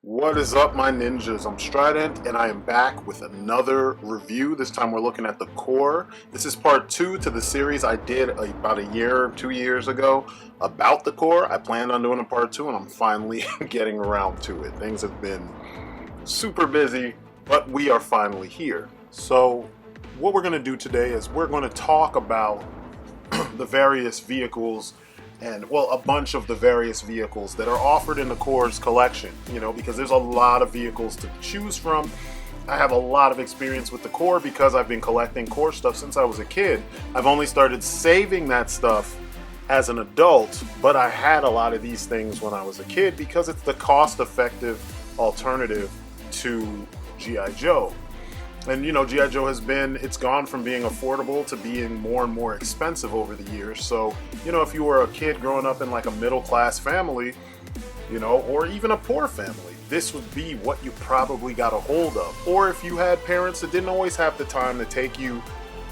What is up, my ninjas? I'm Strident, and I am back with another review. This time we're looking at the core. This is part 2 to the series I did about a year, 2 years ago about the core. I planned on doing a part 2, and I'm finally getting around to it. Things have been super busy, but we are finally here. So what we're going to do today is we're going to talk about the various vehicles and, well, a bunch of the various vehicles that are offered in the core's collection, because there's a lot of vehicles to choose from. I have a lot of experience with the core because I've been collecting core stuff since I was a kid. I've only started saving that stuff as an adult, but I had a lot of these things when I was a kid because it's the cost-effective alternative to G.I. Joe. And G.I. Joe it's gone from being affordable to being more and more expensive over the years. So, if you were a kid growing up in like a middle class family, or even a poor family, this would be what you probably got a hold of. Or if you had parents that didn't always have the time to take you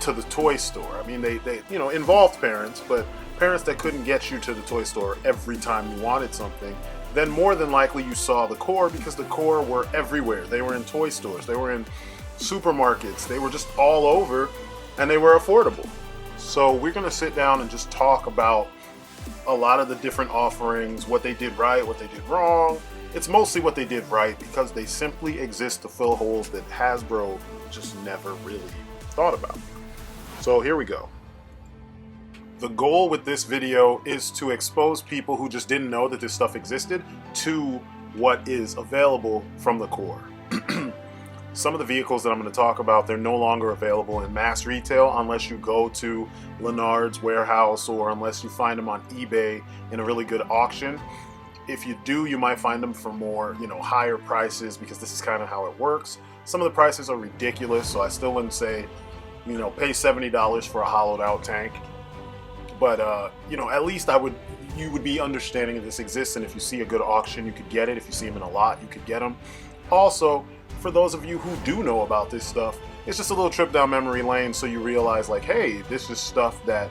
to the toy store. I mean, they involved parents, but parents that couldn't get you to the toy store every time you wanted something, then more than likely you saw the core because the core were everywhere. They were in toy stores. They were in supermarkets. They were just all over, and they were affordable. So we're going to sit down and just talk about a lot of the different offerings, what they did right, what they did wrong. It's mostly what they did right because they simply exist to fill holes that Hasbro just never really thought about. So here we go. The goal with this video is to expose people who just didn't know that this stuff existed to what is available from the core. Some of the vehicles that I'm going to talk about, they're no longer available in mass retail unless you go to Lennard's warehouse or unless you find them on eBay in a really good auction. If you do, you might find them for more, higher prices because this is kind of how it works. Some of the prices are ridiculous, so I still wouldn't say, pay $70 for a hollowed out tank. But, at least you would be understanding that this exists, and if you see a good auction, you could get it. If you see them in a lot, you could get them. Also, for those of you who do know about this stuff, it's just a little trip down memory lane so you realize, like, hey, this is stuff that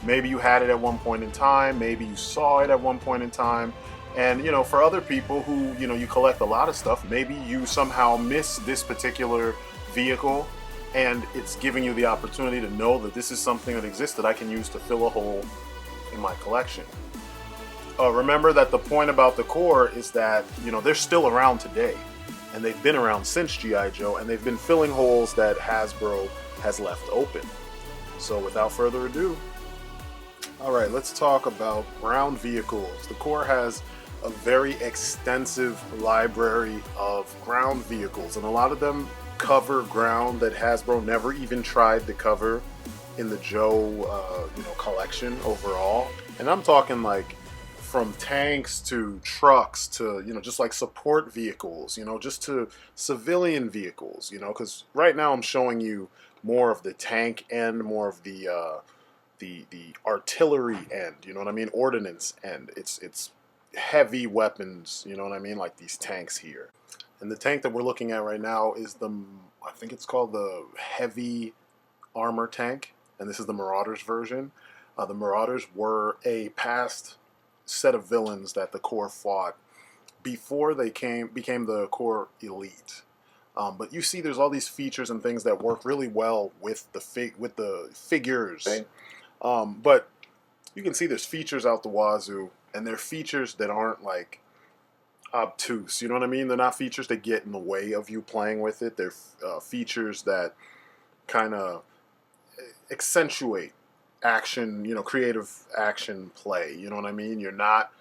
maybe you had it at one point in time, maybe you saw it at one point in time, and, for other people who, you collect a lot of stuff, maybe you somehow miss this particular vehicle, and it's giving you the opportunity to know that this is something that exists that I can use to fill a hole in my collection. Remember that the point about the core is that, they're still around today. And they've been around since G.I. Joe, and they've been filling holes that Hasbro has left open. So without further ado, alright, let's talk about ground vehicles. The core has a very extensive library of ground vehicles, and a lot of them cover ground that Hasbro never even tried to cover in the Joe collection overall. And I'm talking like from tanks to trucks to, just like support vehicles, just to civilian vehicles, because right now I'm showing you more of the tank end, more of the artillery end, you know what I mean, ordnance end. It's heavy weapons, you know what I mean, like these tanks here. And the tank that we're looking at right now is I think it's called the heavy armor tank, and this is the Marauders version. The Marauders were a past set of villains that the core fought before they became the core elite. But you see, there's all these features and things that work really well with the figures. Okay. But you can see there's features out the wazoo, and they're features that aren't like obtuse. You know what I mean? They're not features that get in the way of you playing with it. They're features that kind of accentuate action, creative action play, you know what I mean? You're not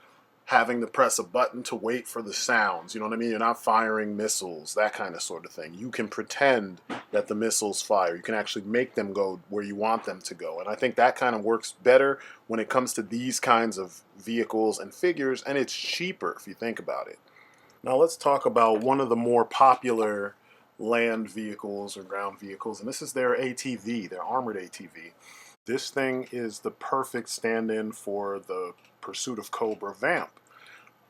having to press a button to wait for the sounds, you know what I mean? You're not firing missiles, that kind of sort of thing. You can pretend that the missiles fire. You can actually make them go where you want them to go. And I think that kind of works better when it comes to these kinds of vehicles and figures, and it's cheaper if you think about it. Now let's talk about one of the more popular land vehicles or ground vehicles, and this is their ATV, their armored ATV. This thing is the perfect stand-in for the Pursuit of Cobra Vamp.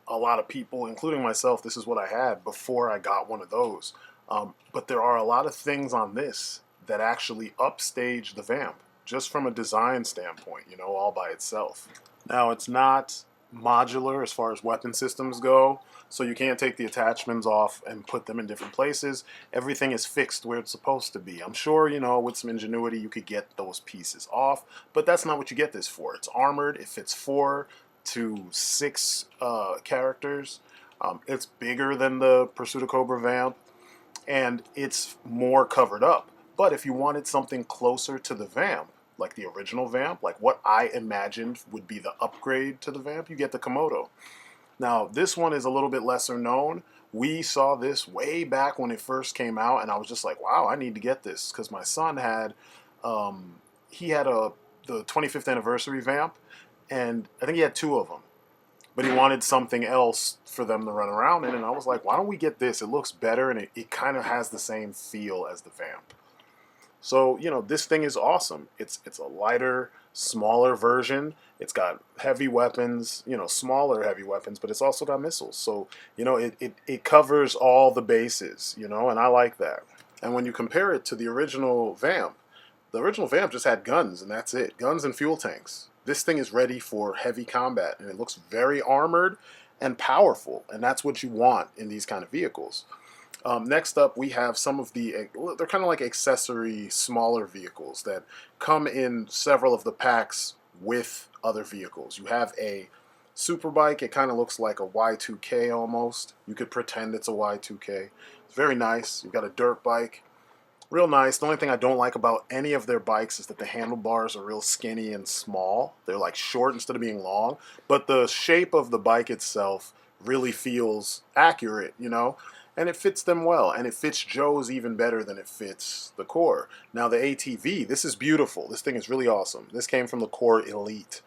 A lot of people, including myself, this is what I had before I got one of those. But there are a lot of things on this that actually upstage the Vamp, just from a design standpoint, all by itself. Now, it's not modular as far as weapon systems go, so you can't take the attachments off and put them in different places. Everything is fixed where it's supposed to be. I'm sure, you know, with some ingenuity you could get those pieces off, but that's not what you get this for. It's armored. It fits 4 to 6 characters. It's bigger than the Pursuit of Cobra vamp, and it's more covered up. But if you wanted something closer to the vamp, like the original vamp, like what I imagined would be the upgrade to the vamp, you get the Komodo. Now, this one is a little bit lesser known. We saw this way back when it first came out, and I was just like, wow, I need to get this, because my son had, he had the 25th anniversary vamp, and I think he had 2 of them. But he wanted something else for them to run around in, and I was like, why don't we get this? It looks better, and it kind of has the same feel as the vamp. So, you know, this thing is awesome. It's a lighter, smaller version. It's got heavy weapons, you know, smaller heavy weapons, but it's also got missiles. So, you know, it covers all the bases, you know, and I like that. And when you compare it to the original vamp just had guns, and that's it. Guns and fuel tanks. This thing is ready for heavy combat, and it looks very armored and powerful, and that's what you want in these kind of vehicles. Next up, we have some of they're kind of like accessory smaller vehicles that come in several of the packs with other vehicles. You have a superbike. It kind of looks like a Y2K almost. You could pretend it's a Y2K. It's very nice. You've got a dirt bike. Real nice. The only thing I don't like about any of their bikes is that the handlebars are real skinny and small. They're like short instead of being long. But the shape of the bike itself really feels accurate, you know? And it fits them well, and it fits Joe's even better than it fits the Core. Now the ATV, this is beautiful. This thing is really awesome. This came from the Core Elite,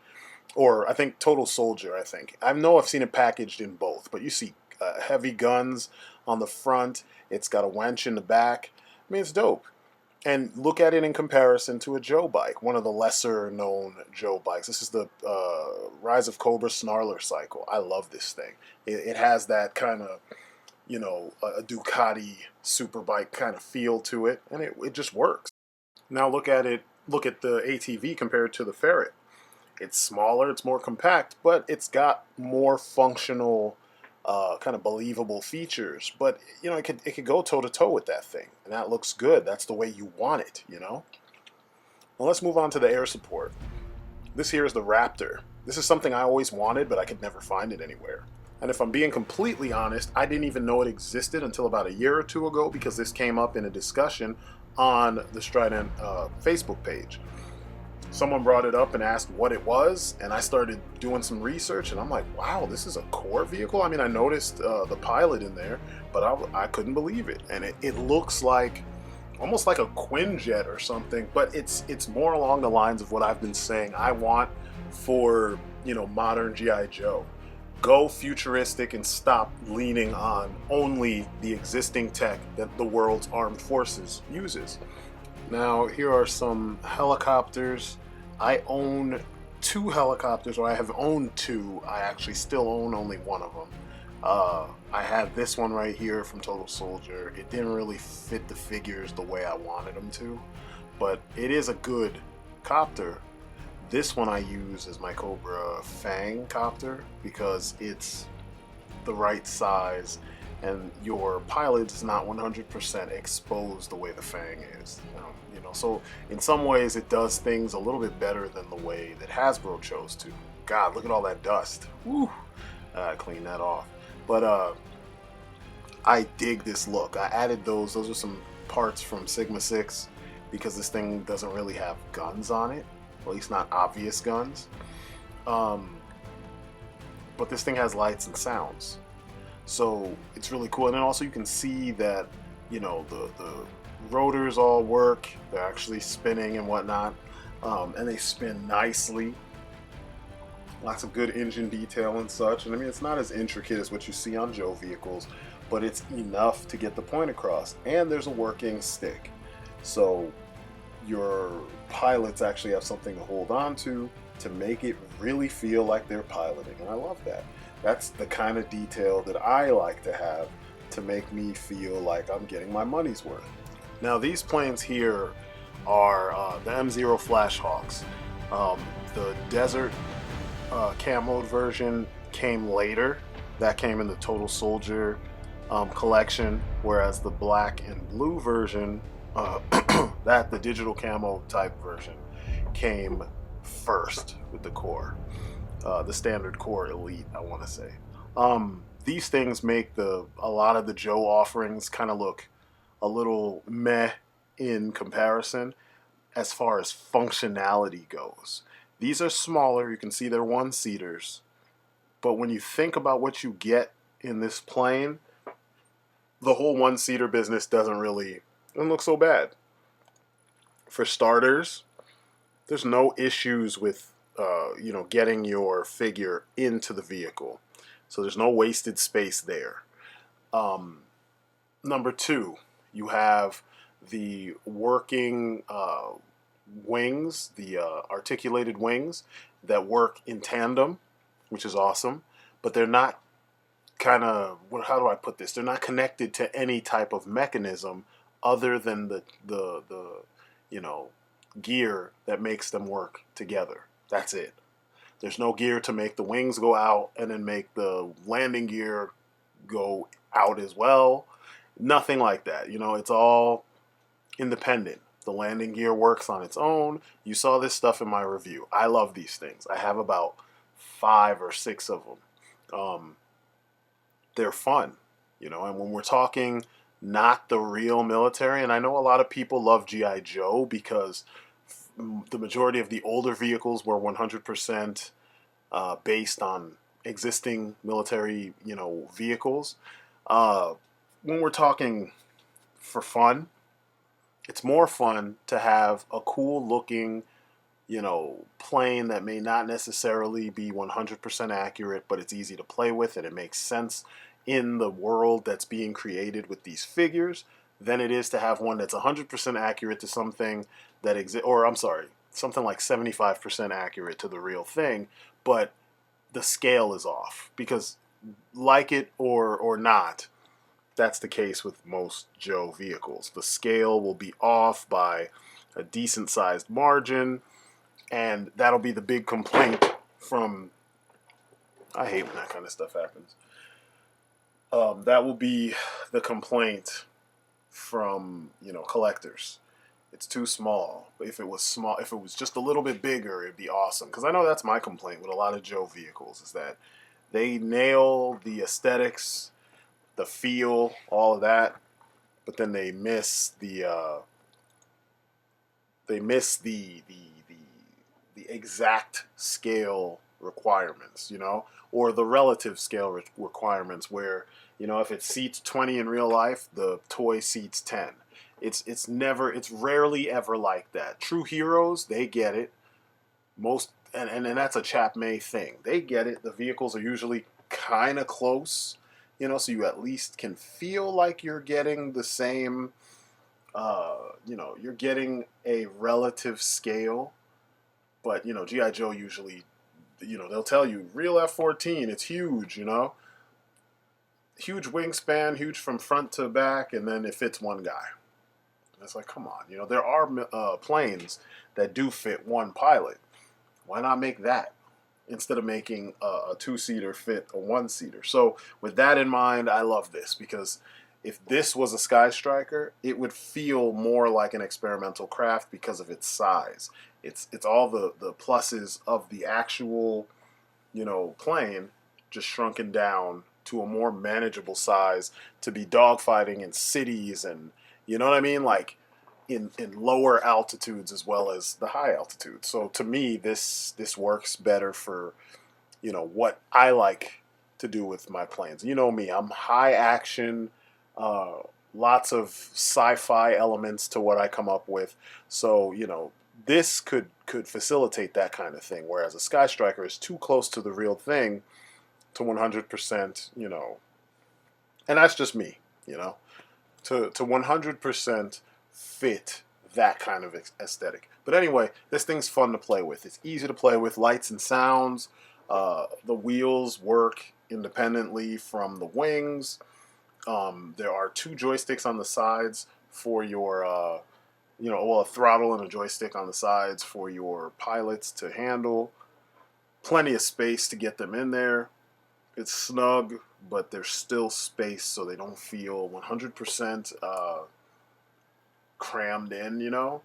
or I think Total Soldier, I think. I know I've seen it packaged in both, but you see heavy guns on the front. It's got a winch in the back. I mean, it's dope. And look at it in comparison to a Joe bike, one of the lesser known Joe bikes. This is the Rise of Cobra Snarler Cycle. I love this thing. It has that kind of, you know, a Ducati superbike kind of feel to it, and it just works. Now look at it, look at the ATV compared to the Ferret. It's smaller, it's more compact, but it's got more functional, kind of believable features. But, you know, it could go toe-to-toe with that thing, and that looks good. That's the way you want it, you know? Well, let's move on to the air support. This here is the Raptor. This is something I always wanted, but I could never find it anywhere. And if I'm being completely honest, I didn't even know it existed until about a year or 2 ago, because this came up in a discussion on the Strident Facebook page. Someone brought it up and asked what it was, and I started doing some research, and I'm like, wow, this is a Core vehicle? I mean, I noticed the pilot in there, but I couldn't believe it. And it looks like, almost like a Quinjet or something, but it's more along the lines of what I've been saying I want for, you know, modern G.I. Joe. Go futuristic and stop leaning on only the existing tech that the world's armed forces uses. Now, here are some helicopters. I own 2 helicopters, or I have owned 2. I actually still own only one of them. I have this one right here from Total Soldier. It didn't really fit the figures the way I wanted them to, but it is a good copter. This one I use as my Cobra Fang copter because it's the right size and your pilot is not 100% exposed the way the Fang is. You know, so in some ways it does things a little bit better than the way that Hasbro chose to. God, look at all that dust. Woo! Clean that off. But I dig this look. I added those are some parts from Sigma 6 because this thing doesn't really have guns on it. At least not obvious guns. But this thing has lights and sounds. So it's really cool. And then also you can see that, you know, the rotors all work. They're actually spinning and whatnot. And they spin nicely. Lots of good engine detail and such. And I mean, it's not as intricate as what you see on Joe vehicles, but it's enough to get the point across. And there's a working stick. So your pilots actually have something to hold on to make it really feel like they're piloting, and I love that. That's the kind of detail that I like to have to make me feel like I'm getting my money's worth. Now these planes here are the M0 Flash Hawks. The Desert camoed version came later. That came in the Total Soldier collection, whereas the black and blue version, that the digital camo type version, came first with the core, the standard core elite, I want to say. These things make a lot of the Joe offerings kind of look a little meh in comparison as far as functionality goes. These are smaller. You can see they're one seaters. But when you think about what you get in this plane, the whole one seater business doesn't look so bad. For starters, there's no issues with getting your figure into the vehicle. So there's no wasted space there. Number two, you have the working wings, the articulated wings that work in tandem, which is awesome, but they're not how do I put this? They're not connected to any type of mechanism other than the gear that makes them work together. That's it. There's no gear to make the wings go out and then make the landing gear go out as well. Nothing like that. It's all independent. The landing gear works on its own. You saw this stuff in my review. I love these things. I have about 5 or 6 of them. They're fun, and when we're talking not the real military, and I know a lot of people love G.I. Joe because the majority of the older vehicles were 100% based on existing military, vehicles. When we're talking for fun, it's more fun to have a cool looking, plane that may not necessarily be 100% accurate, but it's easy to play with and it makes sense in the world that's being created with these figures, than it is to have one that's 100% accurate to something that something like 75% accurate to the real thing, but the scale is off. Because, like it or not, that's the case with most Joe vehicles. The scale will be off by a decent sized margin, and that'll be the big complaint from, I hate when that kind of stuff happens. That will be the complaint from, collectors. It's too small. If it was just a little bit bigger, it'd be awesome. Because I know that's my complaint with a lot of Joe vehicles, is that they nail the aesthetics, the feel, all of that, but then they miss the exact scale requirements, or the relative scale requirements, where, if it seats 20 in real life, the toy seats 10. It's rarely ever like that. True heroes, they get it. And that's a Chap May thing. They get it. The vehicles are usually kind of close, so you at least can feel like you're getting the same, you're getting a relative scale. But, G.I. Joe usually, they'll tell you, real F-14, it's huge, Huge wingspan, huge from front to back, and then it fits one guy. And it's like, come on, there are planes that do fit one pilot. Why not make that instead of making a two-seater fit a one-seater? So with that in mind, I love this, because if this was a Sky Striker, it would feel more like an experimental craft because of its size. It's all the pluses of the actual, plane, just shrunken down to a more manageable size to be dogfighting in cities and, you know what I mean? Like in lower altitudes as well as the high altitudes. So to me, this works better for, what I like to do with my planes. You know me, I'm high action, lots of sci-fi elements to what I come up with. So, this could facilitate that kind of thing, whereas a Sky Striker is too close to the real thing to 100%, and that's just me, to 100% fit that kind of aesthetic. But anyway, this thing's fun to play with. It's easy to play with, lights and sounds. The wheels work independently from the wings. There are 2 joysticks on the sides for your, a throttle and a joystick on the sides for your pilots to handle. plenty of space to get them in there. It's snug, but there's still space so they don't feel 100% crammed in, you know?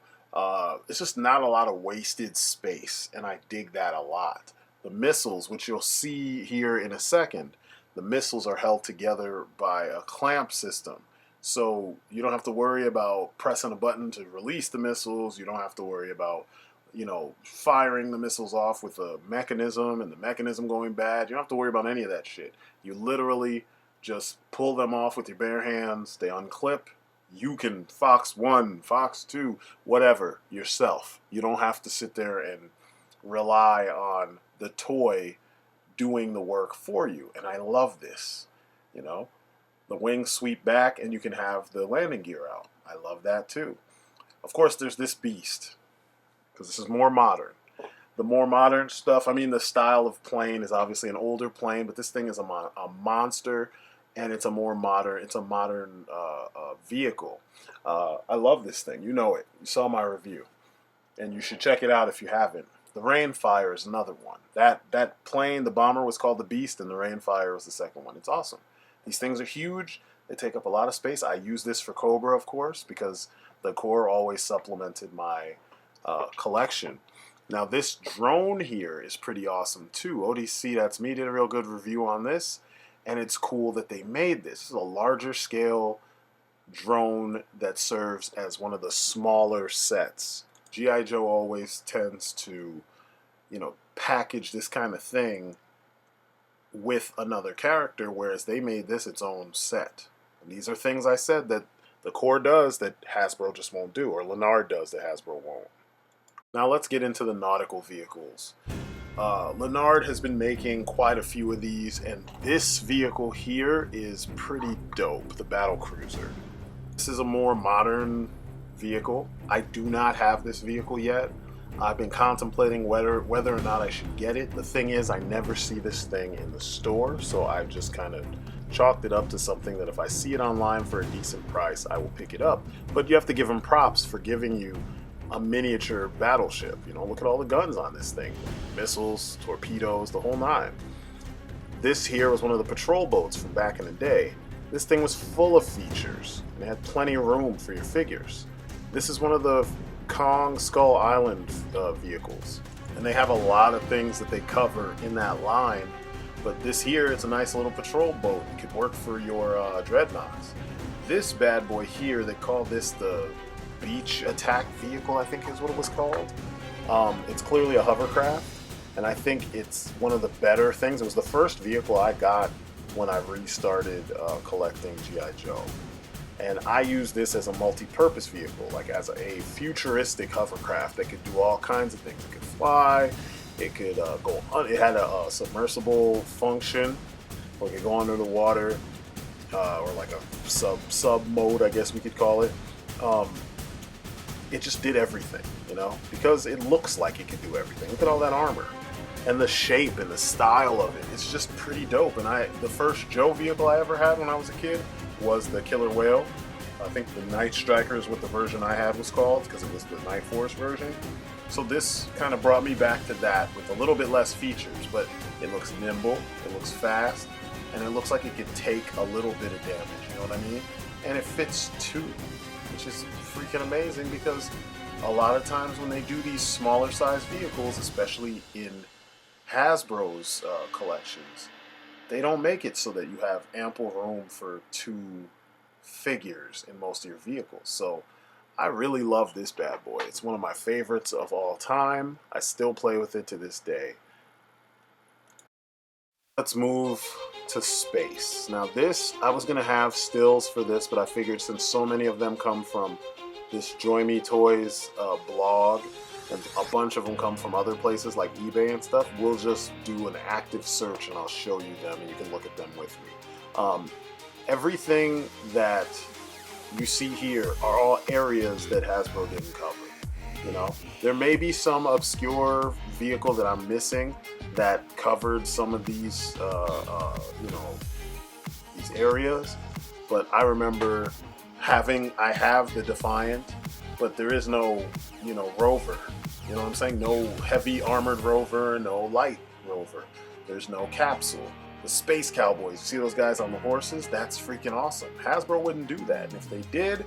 It's just not a lot of wasted space, and I dig that a lot. The missiles, which you'll see here in a second, the missiles are held together by a clamp system. So you don't have to worry about pressing a button to release the missiles. You don't have to worry about, you know, firing the missiles off with a mechanism and the mechanism going bad. You don't have to worry about any of that shit. You literally just pull them off with your bare hands. They unclip. You can Fox 1, Fox 2, whatever, yourself. You don't have to sit there and rely on the toy doing the work for you. And I love this, you know. The wings sweep back and you can have the landing gear out. I love that too. Of course, there's this beast, because this is more modern. The more modern stuff, I mean, the style of plane is obviously an older plane, but this thing is a monster, and it's a more modern, vehicle. I love this thing. You know it. You saw my review, and you should check it out if you haven't. The Rainfire is another one. That plane, the bomber, was called the Beast, and the Rainfire was the second one. It's awesome. These things are huge. They take up a lot of space. I use this for Cobra, of course, because the core always supplemented my collection. Now, this drone here is pretty awesome, too. ODC, That's Me, did a real good review on this, and it's cool that they made this. This is a larger scale drone that serves as one of the smaller sets. G.I. Joe always tends to, you know, package this kind of thing with another character, whereas they made this its own set. And these are things I said that the core does that Hasbro just won't do, or Leonard does that Hasbro won't. Now let's get into the nautical vehicles. Leonard has been making quite a few of these, and this vehicle here is pretty dope, the Battle Cruiser. This is a more modern vehicle. I do not have this vehicle yet. I've been contemplating whether or not I should get it. The thing is, I never see this thing in the store, so I've just kind of chalked it up to something that if I see it online for a decent price, I will pick it up. But you have to give them props for giving you a miniature battleship. You know, look at all the guns on this thing. Missiles, torpedoes, the whole nine. This here was one of the patrol boats from back in the day. This thing was full of features, and it had plenty of room for your figures. This is one of the Kong Skull Island vehicles, and they have a lot of things that they cover in that line, but this here, it's a nice little patrol boat. It could work for your dreadnoughts. This bad boy here, they call this the beach attack vehicle, I think is what it was called. It's clearly a hovercraft, and I think it's one of the better things. It was the first vehicle I got when I restarted collecting G.I. Joe. And I use this as a multi-purpose vehicle, like as a futuristic hovercraft that could do all kinds of things. It could fly, it could go on, it had a submersible function, or it could go under the water, or like a sub mode, I guess we could call it. It just did everything, you know, because it looks like it could do everything. Look at all that armor. And the shape and the style of it, it's just pretty dope. And the first Joe vehicle I ever had when I was a kid was the Killer Whale. I think the Night Striker is what the version I had was called, because it was the Night Force version. So this kind of brought me back to that with a little bit less features, but it looks nimble, it looks fast, and it looks like it could take a little bit of damage, you know what I mean? And it fits too, which is freaking amazing, because a lot of times when they do these smaller size vehicles, especially in Hasbro's collections, they don't make it so that you have ample room for two figures in most of your vehicles. So I really love this bad boy. It's one of my favorites of all time. I still play with it to this day. Let's move to space. Now this, I was gonna have stills for this, but I figured since so many of them come from this Joy Me Toys blog, and a bunch of them come from other places like eBay and stuff, we'll just do an active search and I'll show you them and you can look at them with me. Everything that you see here are all areas that Hasbro didn't cover. You know, there may be some obscure vehicle that I'm missing that covered some of these, these areas, but I remember I have the Defiant, but there is no, Rover. You know what I'm saying? No heavy armored Rover, no light rover. There's no capsule. The space cowboys, you see those guys on the horses? That's freaking awesome. Hasbro wouldn't do that, and if they did,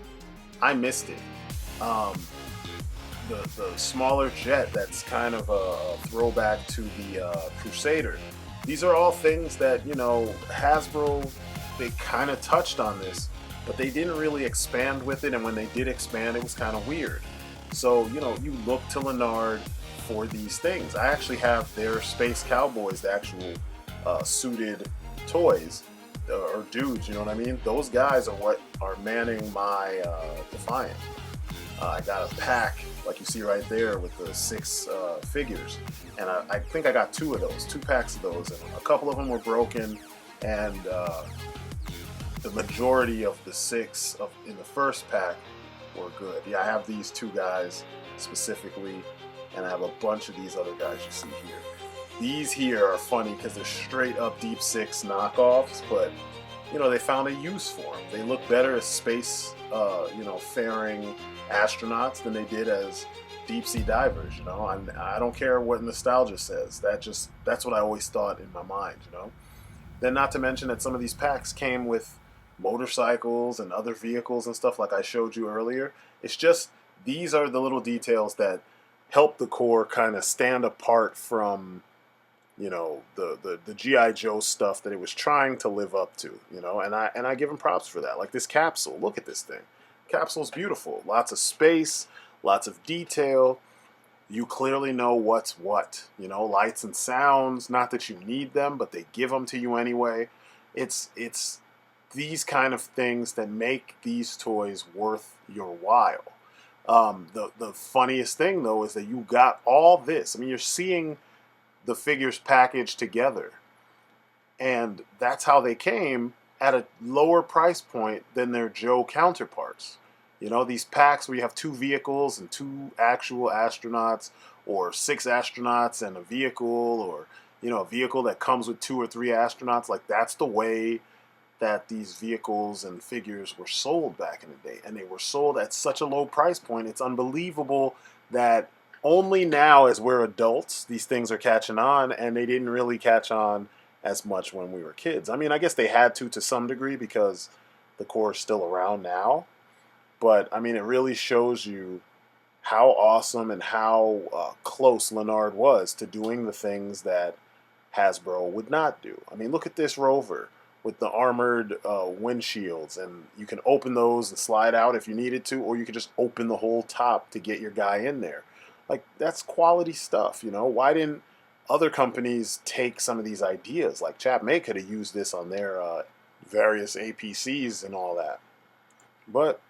I missed it. The smaller jet, that's kind of a throwback to the Crusader. These are all things that, you know, Hasbro, they kind of touched on this, but they didn't really expand with it, and when they did expand, it was kind of weird. So, you know, you look to Leonard for these things. I actually have their Space Cowboys, the actual suited toys, or dudes, you know what I mean? Those guys are what are manning my Defiant. I got a pack, like you see right there, with the 6 figures, and I think I got 2 of those, 2 packs of those, and a couple of them were broken, and the majority of the 6 in the first pack were good. Yeah, I have these 2 guys specifically, and I have a bunch of these other guys you see here. These here are funny because they're straight up Deep Six knockoffs, but you know, they found a use for them. They look better as space, you know, faring astronauts than they did as deep sea divers. You know, I don't care what nostalgia says. That's what I always thought in my mind. You know, then not to mention that some of these packs came with motorcycles and other vehicles and stuff like I showed you earlier. It's just these are the little details that help the core kind of stand apart from, you know, the G.I. Joe stuff that it was trying to live up to, you know, and I give them props for that. Like this capsule, look at this thing. Capsule's beautiful. Lots of space, lots of detail. You clearly know what's what, you know, lights and sounds, not that you need them, but they give them to you anyway. It's these kind of things that make these toys worth your while. The funniest thing though is that you got all this. I mean, you're seeing the figures packaged together, and that's how they came at a lower price point than their Joe counterparts. You know, these packs where you have 2 vehicles and 2 actual astronauts, or 6 astronauts and a vehicle, or, you know, a vehicle that comes with 2 or 3 astronauts. Like, that's the way that these vehicles and figures were sold back in the day, and they were sold at such a low price point. It's unbelievable that only now, as we're adults, these things are catching on, and they didn't really catch on as much when we were kids. I mean, I guess they had to some degree because the core is still around now. But, I mean, it really shows you how awesome and how close Leonard was to doing the things that Hasbro would not do. I mean, look at this rover with the armored windshields, and you can open those and slide out if you needed to, or you could just open the whole top to get your guy in there. Like, that's quality stuff, you know? Why didn't other companies take some of these ideas? Like, May could have used this on their various APCs and all that. But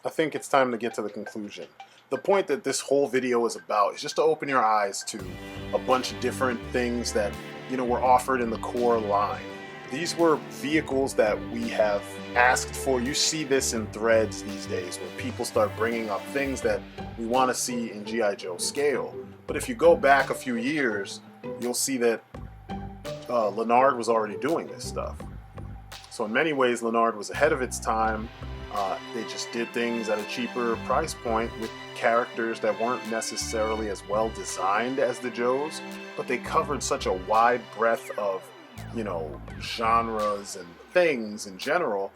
I think it's time to get to the conclusion. The point that this whole video is about is just to open your eyes to a bunch of different things that, you know, were offered in the core line. These were vehicles that we have asked for. You see this in threads these days where people start bringing up things that we want to see in G.I. Joe scale. But if you go back a few years, you'll see that Leonard was already doing this stuff. So in many ways, Leonard was ahead of its time. They just did things at a cheaper price point with characters that weren't necessarily as well designed as the Joes, but they covered such a wide breadth of, you know, genres and things in general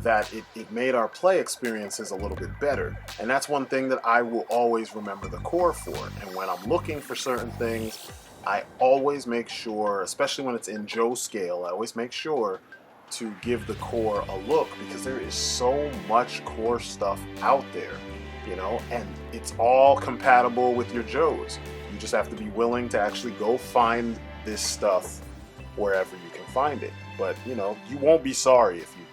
that it made our play experiences a little bit better. And that's one thing that I will always remember the core for. And when I'm looking for certain things, I always make sure, especially when it's in Joe scale, I always make sure to give the core a look, because there is so much core stuff out there, you know, and it's all compatible with your Joes. You just have to be willing to actually go find this stuff wherever you can find it. But, you know, you won't be sorry if you